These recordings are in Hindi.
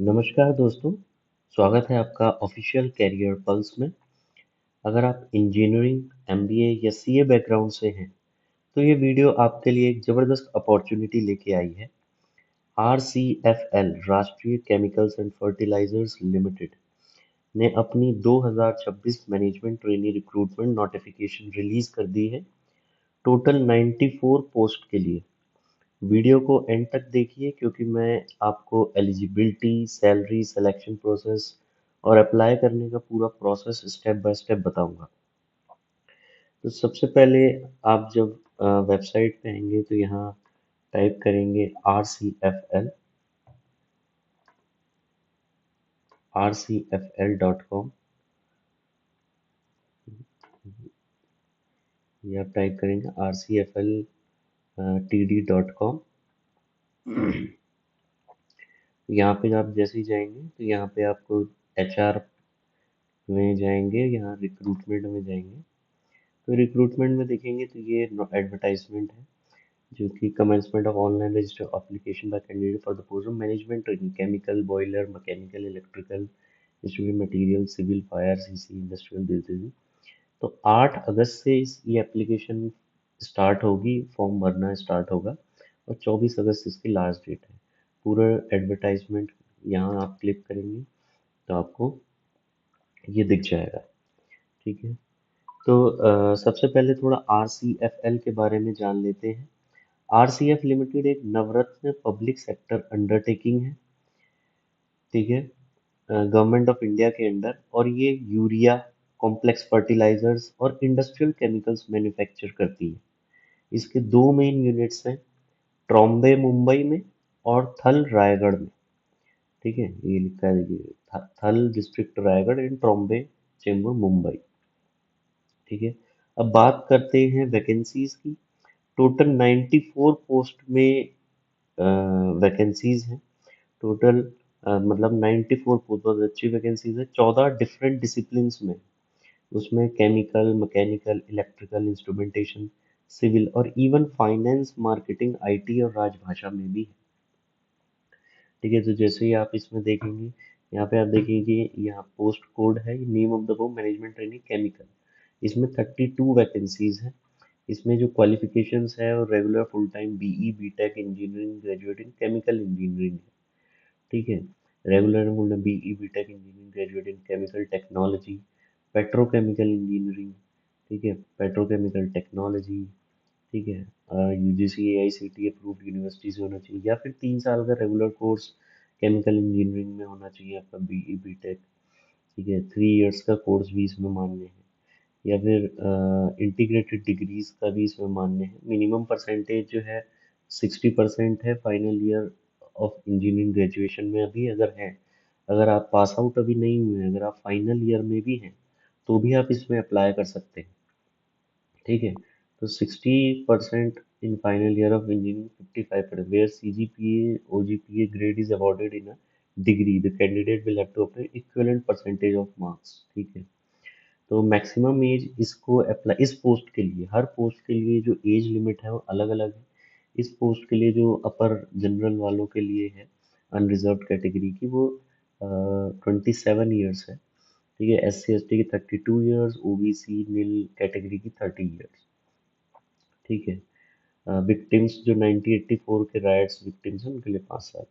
नमस्कार दोस्तों, स्वागत है आपका ऑफिशियल कैरियर पल्स में। अगर आप इंजीनियरिंग, एमबीए या सीए बैकग्राउंड से हैं, तो ये वीडियो आपके लिए एक ज़बरदस्त अपॉर्चुनिटी लेके आई है। आरसीएफएल राष्ट्रीय केमिकल्स एंड फर्टिलाइजर्स लिमिटेड ने अपनी 2026 management trainee recruitment notification release कर दी है, टोटल 94 पोस्ट के लिए। वीडियो को एंड तक देखिए क्योंकि मैं आपको एलिजिबिलिटी, सैलरी, सिलेक्शन प्रोसेस और अप्लाई करने का पूरा प्रोसेस स्टेप बाय स्टेप बताऊंगा। तो सबसे पहले आप जब वेबसाइट पे आएंगे तो यहाँ टाइप करेंगे rcfl.com। ये आप टाइप करेंगे rcfl.td.com। यहाँ पे आप जैसे ही जाएंगे तो यहाँ पे आपको एचआर में जाएंगे, यहाँ रिक्रूटमेंट में जाएंगे। तो रिक्रूटमेंट में देखेंगे तो ये एडवर्टाइजमेंट है जो कि commencement of online register application by candidate for the post of management training chemical, boiler, mechanical, electrical, instrument material, civil, fire, CC, industrial business. तो 8 अगस्त से ये एप्लीकेशन स्टार्ट होगी, फॉर्म भरना स्टार्ट होगा और 24 अगस्त इसकी लास्ट डेट है। पूरा एडवर्टाइजमेंट यहाँ आप क्लिक करेंगे तो आपको ये दिख जाएगा। ठीक है, तो सबसे पहले थोड़ा आरसीएफएल के बारे में जान लेते हैं। आरसीएफ लिमिटेड एक नवरत्न पब्लिक सेक्टर अंडरटेकिंग है। ठीक है, गवर्नमेंट ऑफ इंडिया के अंडर, और ये यूरिया, कॉम्प्लेक्स फर्टिलाइजर्स और इंडस्ट्रियल केमिकल्स मैन्युफैक्चर करती है। इसके दो मेन यूनिट्स हैं, ट्रॉम्बे मुंबई में और थल रायगढ़ में। ठीक है, ये लिखा है देखिए, थल डिस्ट्रिक्ट रायगढ़ एंड ट्रॉम्बे चेंबूर मुंबई। ठीक है, अब बात करते हैं वैकेंसीज की। टोटल 94 पोस्ट में वैकेंसीज हैं। टोटल मतलब 94 पोस्ट, बहुत अच्छी वैकेंसीज है। 14 डिफरेंट डिसिप्लिन्स में, उसमें chemical, mechanical, electrical, instrumentation, civil और इवन फाइनेंस, मार्केटिंग, आईटी और राजभाषा में भी है। ठीक है, तो जैसे ही आप इसमें देखेंगे, यहाँ पे आप देखेंगे कि यहाँ पोस्ट कोड है, name of the post management training chemical. इसमें 32 वैकेंसीज हैं। इसमें जो क्वालिफिकेशंस है और regular full time BE, BTech, engineering graduate in chemical engineering है। ठीक है, regular full BE, BTech, engineering graduate in chemical technology, petrochemical engineering. ठीक है, पेट्रोकेमिकल टेक्नोलॉजी। ठीक है, यूजीसी एआईसीटी अप्रूव्ड यूनिवर्सिटी से होना चाहिए, या फिर 3 साल का रेगुलर कोर्स केमिकल इंजीनियरिंग में होना चाहिए आपका, बीई, बीटेक। ठीक है, 3 इयर्स का कोर्स भी इसमें मान्य है, या फिर इंटीग्रेटेड डिग्रीज का भी इसमें मान्य है। मिनिमम परसेंटेज जो है 60% है final year of engineering graduation में अभी अगर है। अगर आप पास आउट अभी नहीं हुए हैं, अगर आप फाइनल ईयर में भी हैं, तो भी आप इसमें अप्लाई कर सकते हैं। ठीक है, तो 60% in final year of engineering, 55% where CGPA OGPA grade is awarded in a degree, the candidate will have to अपने इक्विवेलेंट परसेंटेज ऑफ मार्क्स। ठीक है, तो मैक्सिमम एज इसको अप्लाई, इस पोस्ट के लिए, हर पोस्ट के लिए जो एज लिमिट है वो अलग अलग है। इस पोस्ट के लिए जो अपर जनरल वालों के लिए है, अनरिजर्व कैटेगरी की, वो 27 ईयर्स है। ठीक है, SC ST की 32 ईयर्स, ओबीसी नील कैटेगरी की 30 ईयर्स। ठीक है, विक्टिम्स जो 1984 के राइट्स विक्टिम्स हैं उनके लिए 5 साल।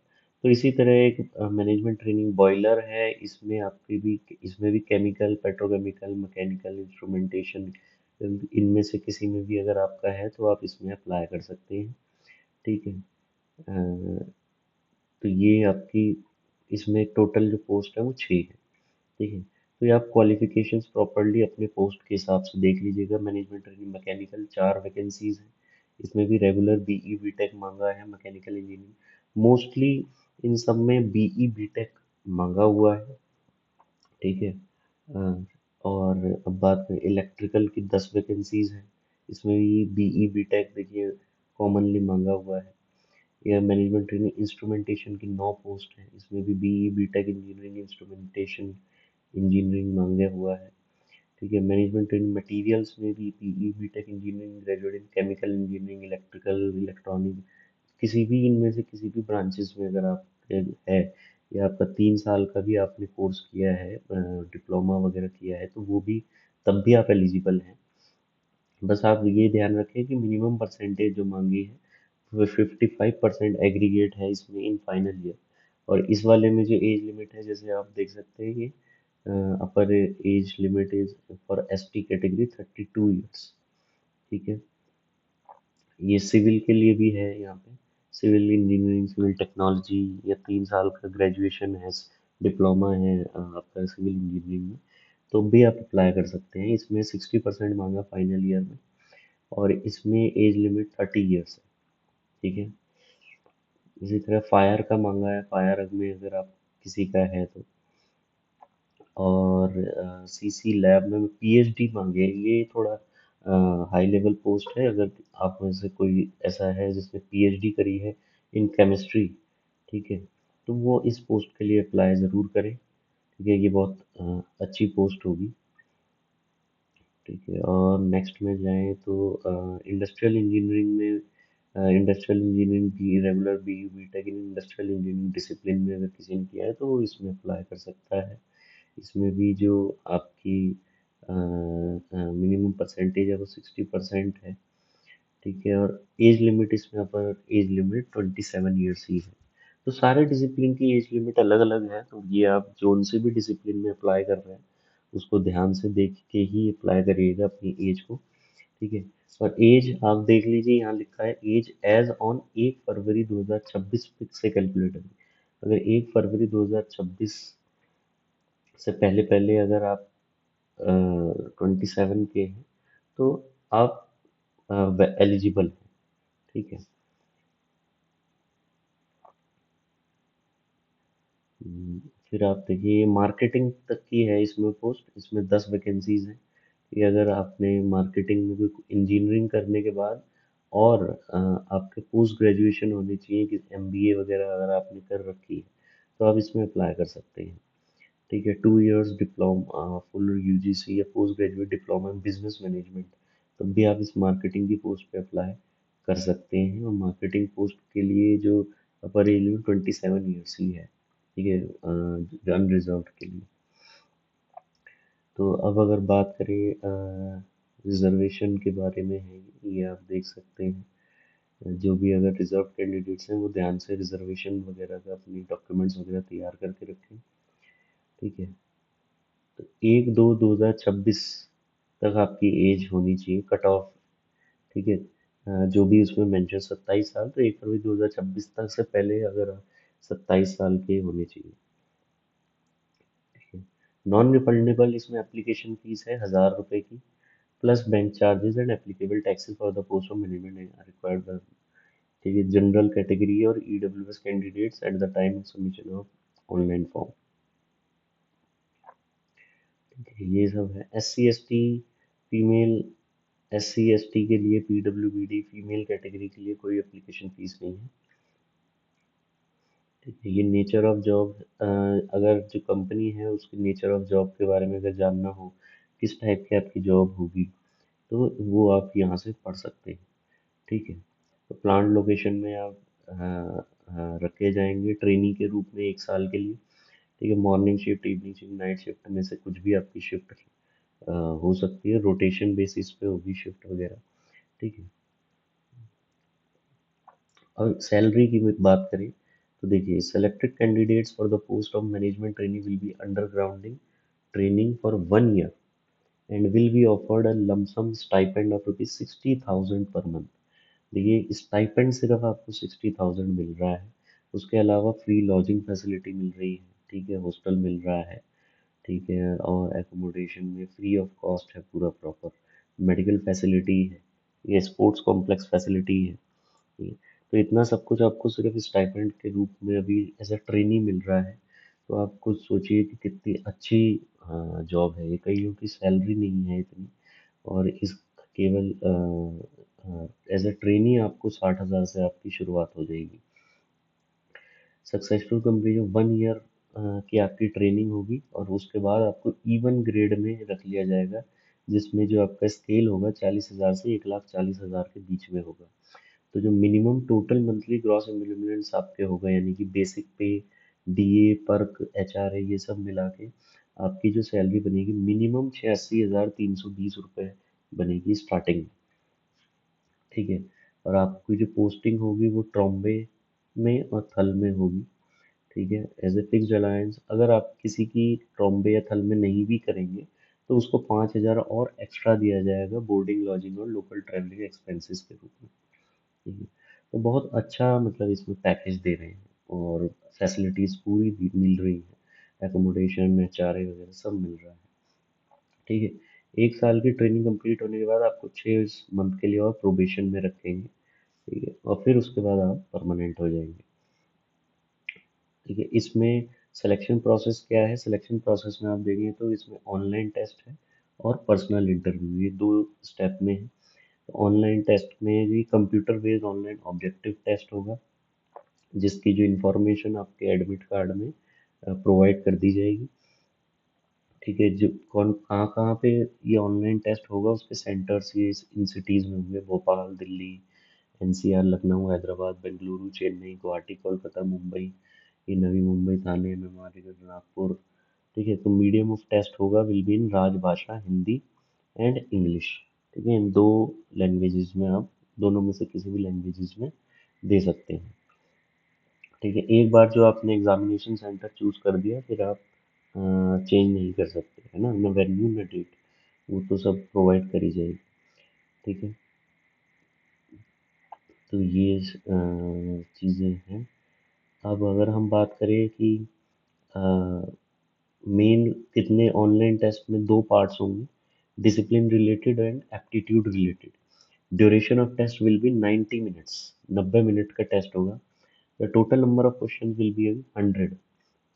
तो इसी तरह एक मैनेजमेंट ट्रेनिंग बॉयलर है, इसमें आपकी भी, इसमें भी केमिकल, पेट्रोकेमिकल, मैकेनिकल, इंस्ट्रूमेंटेशन, इनमें से किसी में भी अगर आपका है तो आप इसमें अप्लाई कर सकते हैं। ठीक है, तो ये आपकी, इसमें टोटल जो पोस्ट है वो 6 है। ठीक है, तो ये आप क्वालिफिकेशंस प्रॉपरली अपने पोस्ट के हिसाब से देख लीजिएगा। मैनेजमेंट ट्रेनिंग मैकेनिकल 4 वैकेंसीज हैं, इसमें भी रेगुलर बीई बीटेक मांगा है। मैकेनिकल इंजीनियरिंग मोस्टली इन सब में बीई बीटेक मांगा हुआ है। ठीक है, अ, और अब बात करें इलेक्ट्रिकल की 10 वैकेंसीज हैं, इसमें भी बीई बीटेक देखिए कॉमनली मांगा हुआ है। या मैनेजमेंट ट्रेनिंग इंस्ट्रूमेंटेशन की 9 पोस्ट है, इसमें भी BE BTech engineering instrumentation engineering मांगा हुआ है। ठीक है, मैनेजमेंट ट्रेनिंग मटेरियल्स में भी PE BTech engineering graduate in chemical engineering, electrical, electronic, किसी भी इनमें से किसी भी ब्रांचेस में अगर आप है या आपका 3 साल का भी आपने कोर्स किया है, डिप्लोमा वगैरह किया है, तो वो भी तब भी आप एलिजिबल हैं। बस आप ये ध्यान रखें कि मिनिमम परसेंटेज जो मांगी है वो 55% एग्रीगेट है इसमें इन फाइनल ईयर। और इस वाले में जो एज लिमिट है, जैसे आप देख सकते हैं, ये अपर age limit is for ST category 32 years. ठीक है। ये सिविल के लिए भी है यहाँ पे। सिविल इंजीनियरिंग, सिविल टेक्नोलॉजी, या 3 साल का ग्रेजुएशन है, डिप्लोमा है आपका सिविल इंजीनियरिंग में, तो भी आप अप्लाई कर सकते हैं। इसमें 60% मांगा फाइनल ईयर में, और इसमें एज लिमिट 30 ईयर्स है। ठीक है। इसी तरह फायर का मांगा है, फायर में अगर आप किसी का है तो। और सीसी लैब में पीएचडी मांगे, ये थोड़ा हाई लेवल पोस्ट है। अगर आप में से कोई ऐसा है जिसने पीएचडी करी है इन केमिस्ट्री, ठीक है, तो वो इस पोस्ट के लिए अप्लाई ज़रूर करें। ठीक है, ये बहुत अच्छी पोस्ट होगी। ठीक है। और नेक्स्ट में जाएँ तो इंडस्ट्रियल इंजीनियरिंग में, इंडस्ट्रियल इंजीनियरिंग की regular BE BTech in industrial engineering discipline में अगर किसी ने किया है तो वो इसमें अप्लाई कर सकता है। इसमें भी जो आपकी मिनिमम परसेंटेज है वो 60% है। ठीक है। और एज लिमिट इसमें अपर एज लिमिट 27 ईयर्स ही है। तो सारे डिसिप्लिन की एज लिमिट अलग अलग है, तो ये आप जोन से भी डिसिप्लिन में अप्लाई कर रहे हैं उसको ध्यान से देख के ही अप्लाई करिएगा अपनी एज को। ठीक है। और एज आप देख लीजिए, यहाँ लिखा है एज एज ऑन 1 फरवरी 2026 से कैलकुलेट। अगर 1 फरवरी 2026 से पहले पहले अगर आप 27 के हैं तो आप एलिजिबल हैं। ठीक है। फिर आप देखिए मार्केटिंग तक की है इसमें पोस्ट, इसमें 10 वैकेंसीज हैं। कि अगर आपने मार्केटिंग में कोई इंजीनियरिंग करने के बाद और आपके पोस्ट ग्रेजुएशन होनी चाहिए कि एमबीए वगैरह अगर आपने कर रखी है तो आप इसमें अप्लाई कर सकते हैं। ठीक है। 2 इयर्स डिप्लोमा फुल यूजीसी या post graduate diploma in business management, तब भी आप इस मार्केटिंग की पोस्ट पे अप्लाई कर सकते हैं। और मार्केटिंग पोस्ट के लिए जो अपर एज लिमिट 27 ईयर्स ही है। ठीक है, अनरिजर्व्ड के लिए। तो अब अगर बात करें रिजर्वेशन के बारे में, है ये आप देख सकते हैं। जो भी अगर रिजर्व कैंडिडेट्स हैं वो ध्यान से रिजर्वेशन वगैरह का अपनी डॉक्यूमेंट्स वगैरह तैयार करके रखें। ठीक है। तो 1/2/2026 तक आपकी एज होनी चाहिए कट ऑफ। ठीक है। जो भी उसमें मेंशन 27 साल, तो 1 फरवरी 2026 तक से पहले अगर आप 27 साल के होने चाहिए। ठीक है। नॉन रिफंडेबल इसमें एप्लीकेशन फीस है 1000 रुपये की, plus bank charges and applicable taxes for the post of management required. ठीक है। जनरल कैटेगरी और EWS candidates at the time of submission of online form. ठीक है, ये सब है। S C S T female, S C S T के लिए पीडब्ल्यूबीडी फीमेल कैटेगरी के लिए कोई एप्लीकेशन फीस नहीं है। ठीक है। ये नेचर ऑफ जॉब, अगर जो कंपनी है उसके नेचर ऑफ जॉब के बारे में अगर जानना हो, किस टाइप की आपकी जॉब होगी, तो वो आप यहाँ से पढ़ सकते हैं। ठीक है। तो प्लांट लोकेशन में आप रखे जाएंगे ट्रेनी के रूप में 1 साल के लिए। ठीक है। Morning shift, evening shift, night shift में से कुछ भी आपकी शिफ्ट हो सकती है, रोटेशन बेसिस पे होगी शिफ्ट वगैरह। ठीक है। और सैलरी की बात करें तो देखिए, selected candidates for the post of management training will be undergoing training for 1 year and will be offered a lump sum stipend of ₹60,000 per month. देखिए, स्टाइपेंड सिर्फ आपको 60,000 मिल रहा है, उसके अलावा फ्री लॉजिंग फैसिलिटी मिल रही है। ठीक है। हॉस्टल मिल रहा है। ठीक है। और एकोमोडेशन में फ्री ऑफ कॉस्ट है पूरा प्रॉपर। मेडिकल फैसिलिटी है, ये स्पोर्ट्स कॉम्प्लेक्स फैसिलिटी है। ठीक है। तो इतना सब कुछ आपको सिर्फ स्टाइपेंड के रूप में अभी एज अ ट्रेनी मिल रहा है। तो आप कुछ सोचिए कि कितनी अच्छी जॉब है ये। कईयों की सैलरी नहीं है इतनी, और इस केवल एज अ ट्रेनी आपको 60,000 से आपकी शुरुआत हो जाएगी। सक्सेसफुल कंप्लीट 1 ईयर की आपकी ट्रेनिंग होगी, और उसके बाद आपको E1 ग्रेड में रख लिया जाएगा, जिसमें जो आपका स्केल होगा 40,000 से 1,40,000 के बीच में होगा। तो जो minimum total monthly gross ambulance आपके होगा, यानी कि बेसिक पे डीए पर्क एचआरए ये सब मिला के आपकी जो सैलरी बनेगी मिनिमम 86,320 रुपये बनेगी स्टार्टिंग में। ठीक है। और आपकी जो पोस्टिंग होगी वो ट्रॉम्बे में और थल में होगी। ठीक है। एज ए फिक्स्ड अलायंस अगर आप किसी की ट्रॉम्बे या थल में नहीं भी करेंगे तो उसको 5,000 और एक्स्ट्रा दिया जाएगा बोर्डिंग लॉजिंग और लोकल ट्रैवलिंग एक्सपेंसेस के रूप में। ठीक है। तो बहुत अच्छा मतलब इसमें पैकेज दे रहे हैं और फैसिलिटीज़ पूरी मिल रही है, एकोमोडेशन एचआरए वगैरह सब मिल रहा है। ठीक है। 1 साल की ट्रेनिंग कंप्लीट होने के बाद आपको 6 मंथ के लिए और प्रोबेशन में रखेंगे। ठीक है। और फिर उसके बाद आप परमानेंट हो जाएंगे। ठीक है। इसमें सिलेक्शन प्रोसेस क्या है? सिलेक्शन प्रोसेस में आप देखेंगे तो इसमें ऑनलाइन टेस्ट है और पर्सनल इंटरव्यू, ये 2 स्टेप में है। तो ऑनलाइन टेस्ट में भी computer based online objective test होगा, जिसकी जो इंफॉर्मेशन आपके एडमिट कार्ड में प्रोवाइड कर दी जाएगी। ठीक है। जो कौन कहाँ कहाँ पे ये ऑनलाइन टेस्ट होगा उसके सेंटर्स ये इन सिटीज़ में होंगे: भोपाल, दिल्ली, एनसीआर, लखनऊ, हैदराबाद, बेंगलुरु, चेन्नई, गुवाहाटी, कोलकाता, मुंबई, ये नवी मुंबई, थाने, मेमारी, नागपुर। ठीक है। तो मीडियम ऑफ टेस्ट होगा विल बी इन राजभाषा हिंदी एंड इंग्लिश। ठीक है। इन 2 लैंग्वेजेस में आप दोनों में से किसी भी लैंग्वेजेस में दे सकते हैं। ठीक है। एक बार जो आपने एग्जामिनेशन सेंटर चूज कर दिया फिर आप चेंज नहीं कर सकते, है ना, न वेन्यू न डेट, वो तो सब प्रोवाइड करी जाएगी। ठीक है। तो ये चीज़ें हैं। अब अगर हम बात करें कि मेन कितने ऑनलाइन टेस्ट में 2 पार्ट्स होंगे: discipline related and aptitude related. Duration of test will be 90 minutes, 90 minute का टेस्ट होगा। The total number of question will be 100।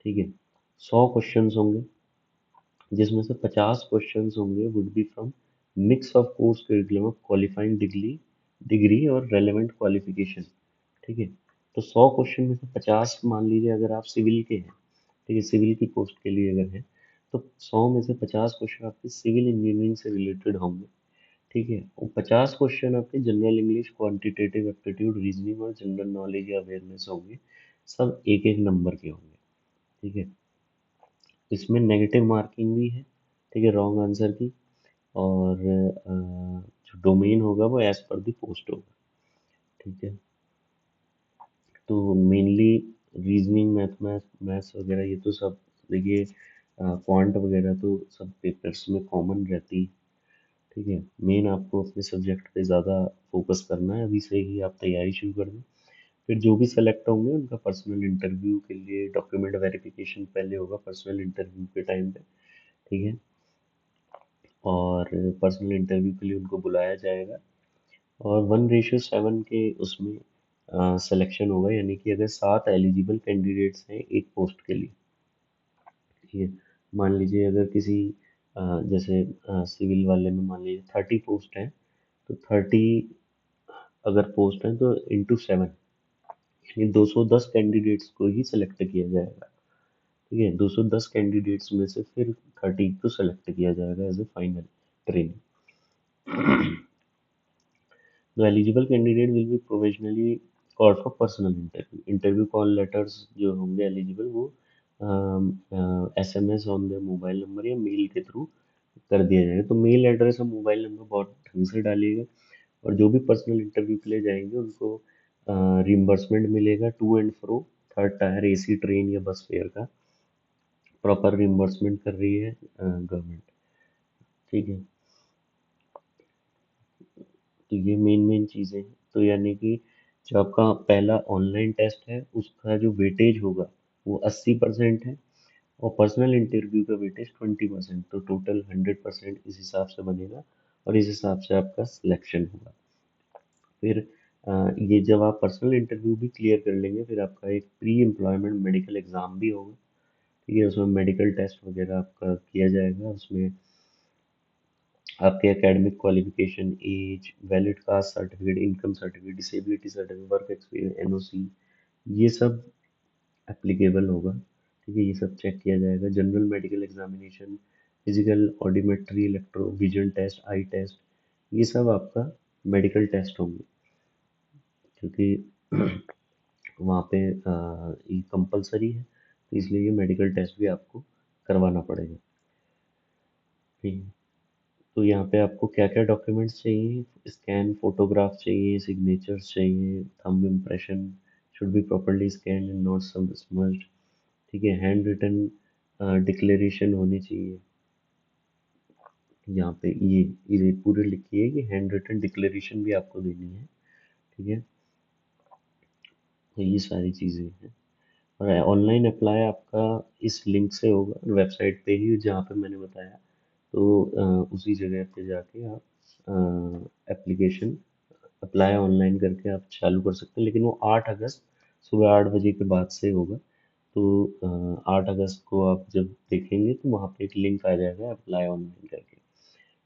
ठीक है। 100 क्वेश्चन होंगे, जिसमें से 50 क्वेश्चंस होंगे would be from mix of course curriculum of qualifying degree degree और रेलेवेंट क्वालिफिकेशन। ठीक है। तो 100 क्वेश्चन में से 50 मान लीजिए अगर आप सिविल के हैं, ठीक है, सिविल की पोस्ट के लिए अगर है तो 100 में से 50 क्वेश्चन आपके सिविल इंजीनियरिंग से रिलेटेड होंगे। ठीक है। और 50 क्वेश्चन आपके general English, quantitative aptitude, reasoning और जनरल नॉलेज या अवेयरनेस होंगे। सब एक एक नंबर के होंगे। ठीक है। इसमें नेगेटिव मार्किंग भी है, ठीक है, रॉन्ग आंसर की। और जो डोमेन होगा वो एज पर द पोस्ट होगा। ठीक है। तो मेनली रीजनिंग, मैथ्स वगैरह ये तो सब देखिए, क्वांट वगैरह तो सब पेपर्स में कॉमन रहती है। ठीक है। मेन आपको अपने सब्जेक्ट पे ज़्यादा फोकस करना है, अभी से ही आप तैयारी शुरू कर दें। फिर जो भी सेलेक्ट होंगे उनका पर्सनल इंटरव्यू के लिए डॉक्यूमेंट वेरिफिकेशन पहले होगा पर्सनल इंटरव्यू के टाइम पे। ठीक है। और पर्सनल इंटरव्यू के लिए उनको बुलाया जाएगा और 1:7 के उसमें सिलेक्शन होगा, यानी कि अगर 7 एलिजिबल कैंडिडेट्स हैं एक पोस्ट के लिए। ठीक है। मान लीजिए अगर किसी जैसे सिविल वाले में मान लीजिए 30 पोस्ट हैं, तो 30 अगर पोस्ट हैं तो इंटू 7, यानी 210 कैंडिडेट्स को ही सिलेक्ट किया जाएगा। ठीक है। 210 कैंडिडेट्स में से फिर 30 को सिलेक्ट किया जाएगा as a final training. The eligible candidate will be provisionally called for personal interview. Interview call letters जो होंगे एलिजिबल वो SMS on the mobile number या मेल के थ्रू कर दिया जाएगा। तो मेल एड्रेस और मोबाइल नंबर बहुत ढंग से डालिएगा। और जो भी पर्सनल इंटरव्यू के लिए जाएंगे उनको रिम्बर्समेंट मिलेगा to and fro third tier AC train या बस फेयर का प्रॉपर रिम्बर्समेंट कर रही है गवर्नमेंट। ठीक है। तो ये मेन मेन चीज़ें हैं। तो यानी कि जो आपका पहला ऑनलाइन टेस्ट है उसका जो वेटेज होगा वो 80% है और पर्सनल इंटरव्यू का वेटेज 20%, तो टोटल 100% इस हिसाब से बनेगा और इस हिसाब से आपका सिलेक्शन होगा। फिर ये जब आप पर्सनल इंटरव्यू भी क्लियर कर लेंगे फिर आपका एक प्री एम्प्लॉयमेंट मेडिकल एग्ज़ाम भी होगा। ठीक है। उसमें मेडिकल टेस्ट वगैरह आपका किया जाएगा। उसमें आपके academic qualification, age, valid caste certificate, income certificate, disability certificate, work experience, NOC, ये सब एप्लीकेबल होगा। ठीक है। ये सब चेक किया जाएगा। General medical examination, physical, audiometry, electro vision test, eye test, ये सब आपका मेडिकल टेस्ट होंगे, क्योंकि वहाँ पे ये कंपलसरी है। तो इसलिए ये मेडिकल टेस्ट भी आपको करवाना पड़ेगा। ठीक है। तो यहाँ पे आपको क्या क्या डॉक्यूमेंट्स चाहिए? स्कैन फोटोग्राफ चाहिए, सिग्नेचर्स चाहिए, thumb impression should be properly scan and not smudged. ठीक है, हैंड रिटन डिक्लेरेशन होनी चाहिए। यहाँ पे ये पूरे लिखिए कि हैंड रिटन डिक्लेरेशन भी आपको देनी है। ठीक है, तो ये सारी चीज़ें हैं। और ऑनलाइन अप्लाई आपका इस लिंक से होगा वेबसाइट पे ही जहाँ पे मैंने बताया। तो उसी जगह पे जाके आप एप्लीकेशन अप्लाई ऑनलाइन करके आप चालू कर सकते हैं, लेकिन वो 8 अगस्त सुबह 8 बजे के बाद से होगा। तो 8 अगस्त को आप जब देखेंगे तो वहाँ पे एक लिंक आ जाएगा अप्लाई ऑनलाइन करके।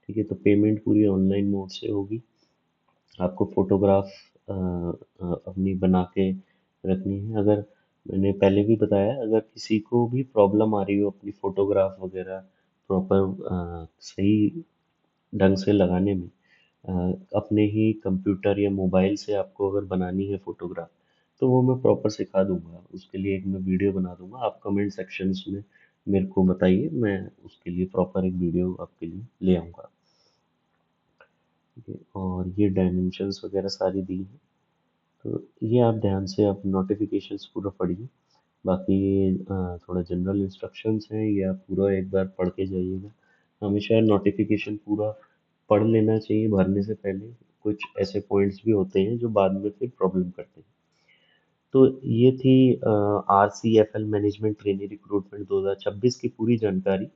ठीक है, तो पेमेंट पूरी ऑनलाइन मोड से होगी। आपको फोटोग्राफ अपनी बना के रखनी है। अगर मैंने पहले भी बताया, अगर किसी को भी प्रॉब्लम आ रही हो अपनी फोटोग्राफ वगैरह प्रॉपर सही ढंग से लगाने में, अ, अपने ही कंप्यूटर या मोबाइल से आपको अगर बनानी है फोटोग्राफ, तो वो मैं प्रॉपर सिखा दूंगा। उसके लिए एक मैं वीडियो बना दूंगा। आप कमेंट सेक्शंस में मेरे को बताइए, मैं उसके लिए प्रॉपर एक वीडियो आपके लिए ले आऊँगा। ठीक है, और ये डायमेंशंस वगैरह सारी दी हैं। तो ये आप ध्यान से आप नोटिफिकेशंस पूरा पढ़िए। बाकी ये थोड़ा जनरल इंस्ट्रक्शंस हैं, ये आप पूरा एक बार पढ़ के जाइएगा। हमेशा नोटिफिकेशन पूरा पढ़ लेना चाहिए भरने से पहले। कुछ ऐसे पॉइंट्स भी होते हैं जो बाद में फिर प्रॉब्लम करते हैं। तो ये थी RCFL मैनेजमेंट ट्रेनी रिक्रूटमेंट 2026 की पूरी जानकारी।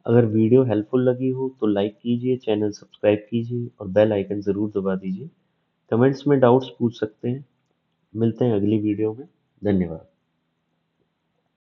अगर वीडियो हेल्पफुल लगी हो तो लाइक कीजिए, चैनल सब्सक्राइब कीजिए और बेल आइकन ज़रूर दबा दीजिए। कमेंट्स में डाउट्स पूछ सकते हैं। मिलते हैं अगली वीडियो में। धन्यवाद।